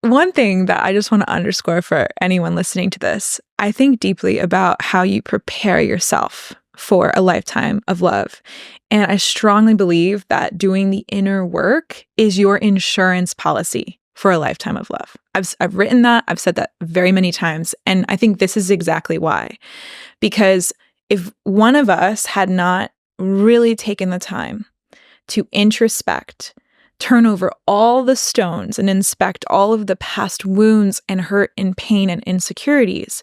one thing that I just want to underscore for anyone listening to this, I think deeply about how you prepare yourself for a lifetime of love. And I strongly believe that doing the inner work is your insurance policy for a lifetime of love. I've written that. I've said that very many times. And I think this is exactly why. Because if one of us had not really taken the time to introspect, turn over all the stones and inspect all of the past wounds and hurt and pain and insecurities,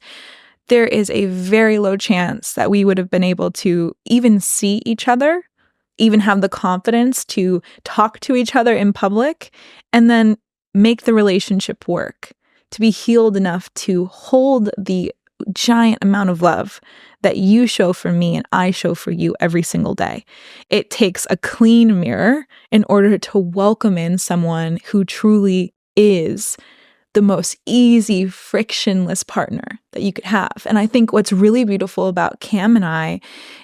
there is a very low chance that we would have been able to even see each other, even have the confidence to talk to each other in public, and then make the relationship work, to be healed enough to hold the giant amount of love that you show for me and I show for you every single day. It takes a clean mirror in order to welcome in someone who truly is the most easy, frictionless partner that you could have. And I think what's really beautiful about Cam and I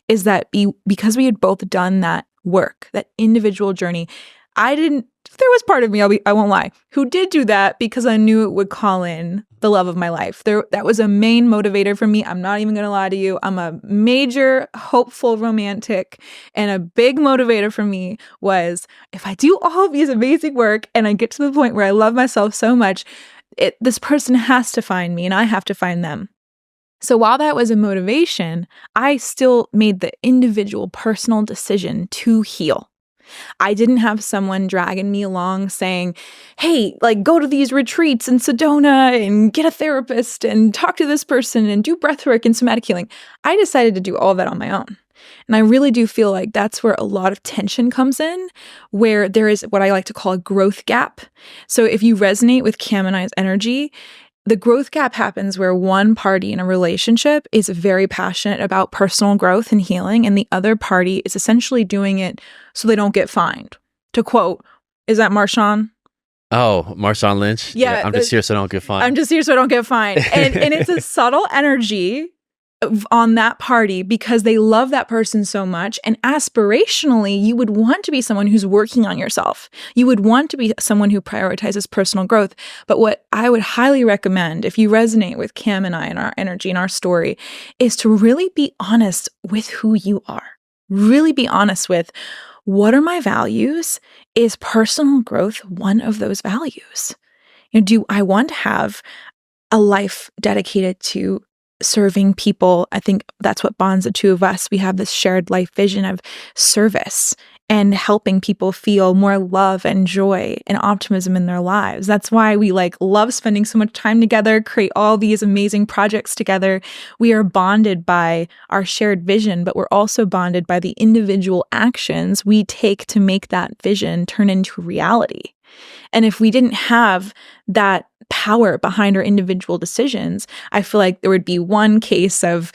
is that because we had both done that work, that individual journey, there was part of me, I won't lie, who did do that because I knew it would call in the love of my life. That was a main motivator for me. I'm not even going to lie to you. I'm a major hopeful romantic, and a big motivator for me was, if I do all of these amazing work and I get to the point where I love myself so much, this person has to find me and I have to find them. So while that was a motivation, I still made the individual personal decision to heal. I didn't have someone dragging me along saying, hey, go to these retreats in Sedona and get a therapist and talk to this person and do breath work and somatic healing. I decided to do all of that on my own. And I really do feel like that's where a lot of tension comes in, where there is what I like to call a growth gap. So if you resonate with Cam and I's energy, the growth gap happens where one party in a relationship is very passionate about personal growth and healing, and the other party is essentially doing it so they don't get fined. To quote, is that Marshawn? Oh, Marshawn Lynch? Yeah, I'm just here so I don't get fined. I'm just here so I don't get fined. And it's a subtle energy on that party because they love that person so much. And aspirationally, you would want to be someone who's working on yourself. You would want to be someone who prioritizes personal growth. But what I would highly recommend, if you resonate with Cam and I and our energy and our story, is to really be honest with who you are. Really be honest with, what are my values? Is personal growth one of those values? Do I want to have a life dedicated to serving people? I think that's what bonds the two of us. We have this shared life vision of service and helping people feel more love and joy and optimism in their lives. That's why we love spending so much time together, create all these amazing projects together. We are bonded by our shared vision, but we're also bonded by the individual actions we take to make that vision turn into reality. And if we didn't have that power behind our individual decisions, I feel like there would be one case of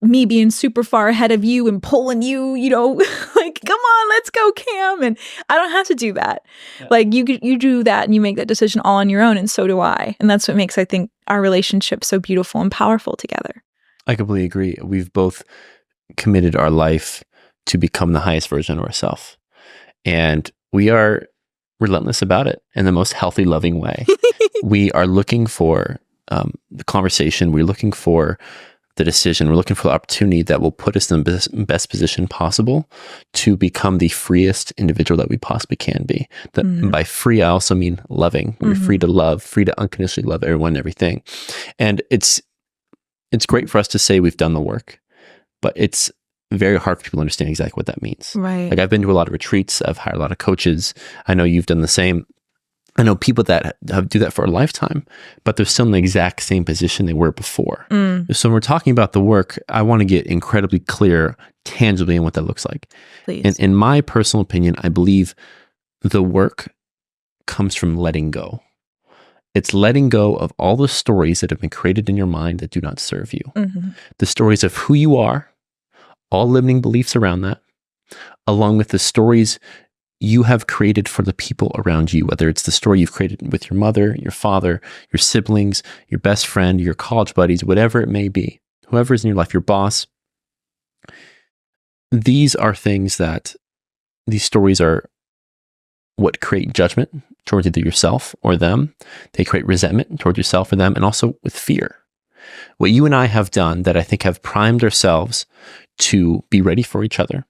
me being super far ahead of you and pulling you, come on, let's go, Cam. And I don't have to do that. Yeah. You do that and you make that decision all on your own, and so do I. And that's what makes, I think, our relationship so beautiful and powerful together. I completely agree. We've both committed our life to become the highest version of ourselves. And we are relentless about it in the most healthy, loving way. We are looking for the conversation. We're looking for the decision. We're looking for the opportunity that will put us in the best position possible to become the freest individual that we possibly can be. By free, I also mean loving. We're free to love, free to unconditionally love everyone and everything. And it's great for us to say we've done the work, but it's very hard for people to understand exactly what that means. Right. I've been to a lot of retreats. I've hired a lot of coaches. I know you've done the same. I know people that do that for a lifetime, but they're still in the exact same position they were before. So when we're talking about the work, I want to get incredibly clear, tangibly, in what that looks like. Please. And in my personal opinion, I believe the work comes from letting go. It's letting go of all the stories that have been created in your mind that do not serve you. The stories of who you are, all limiting beliefs around that, along with the stories you have created for the people around you, whether it's the story you've created with your mother, your father, your siblings, your best friend, your college buddies, whatever it may be, whoever is in your life, your boss. These are things that these stories are what create judgment towards either yourself or them. They create resentment towards yourself or them, and also with fear. What you and I have done that I think have primed ourselves to be ready for each other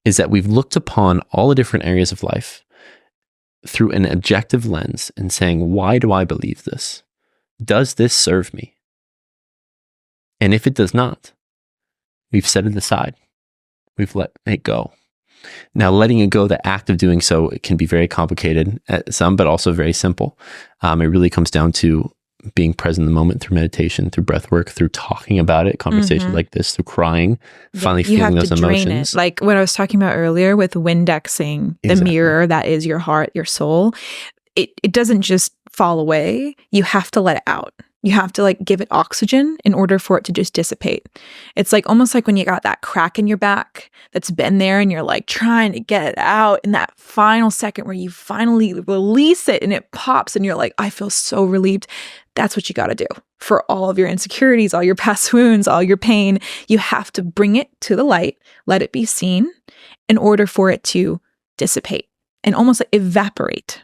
is that we've looked upon all the different areas of life through an objective lens and saying, why do I believe this? Does this serve me? And if it does not, we've set it aside. We've let it go. Now, letting it go, the act of doing so, it can be very complicated at some, but also very simple. It really comes down to being present in the moment through meditation, through breath work, through talking about it, conversations like this, through crying, finally feeling those emotions. Like what I was talking about earlier with Windexing, the mirror that is your heart, your soul. It doesn't just fall away. You have to let it out. You have to like give it oxygen in order for it to just dissipate. It's like almost like when you got that crack in your back that's been there and you're like trying to get it out in that final second where you finally release it and it pops and you're like, I feel so relieved. That's what you got to do for all of your insecurities, all your past wounds, all your pain. You have to bring it to the light, let it be seen in order for it to dissipate and almost like evaporate.